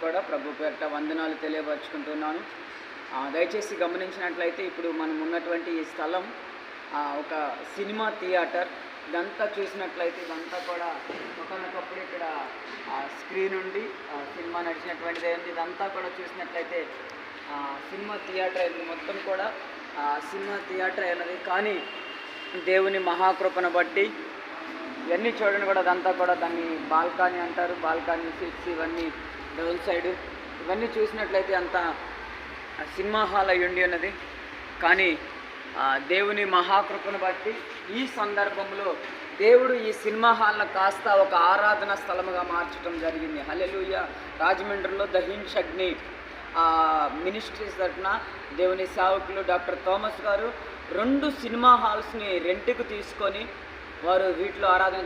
కూడా ప్రభు పేరిట వందనాలు తెలియపరుచుకుంటున్నాను. దయచేసి గమనించినట్లయితే ఇప్పుడు మనం ఉన్నటువంటి ఈ స్థలం ఒక సినిమా థియేటర్. ఇదంతా చూసినట్లయితే ఇదంతా కూడా ఒకనొకప్పుడు ఇక్కడ స్క్రీన్ ఉండి సినిమా నడిచినటువంటిది ఏంటి. ఇదంతా కూడా చూసినట్లయితే సినిమా థియేటర్ అయింది. మొత్తం కూడా సినిమా థియేటర్ అయినది. కానీ దేవుని మహాకృపను బట్టి ఇవన్నీ చూడండి కూడా అదంతా కూడా దాన్ని బాల్కనీ అంటారు. బాల్కనీ సీట్స్ ఇవన్నీ డౌన్ సైడ్ ఇవన్నీ చూసినట్లయితే అంతా సినిమా హాల్ అయి ఉండి ఉన్నది. కానీ దేవుని మహాకృపను బట్టి ఈ సందర్భంలో దేవుడు ఈ సినిమా హాల్ను కాస్త ఒక ఆరాధన స్థలముగా మార్చడం జరిగింది. హల్లెలూయా. రాజమండ్రిలో ద హింజ్ అగ్ని మినిస్ట్రీస్ తరఫున దేవుని సేవకులు డాక్టర్ థామస్ గారు 2 సినిమా హాల్స్ని రెంట్కి తీసుకొని వారు వీటిలో ఆరాధన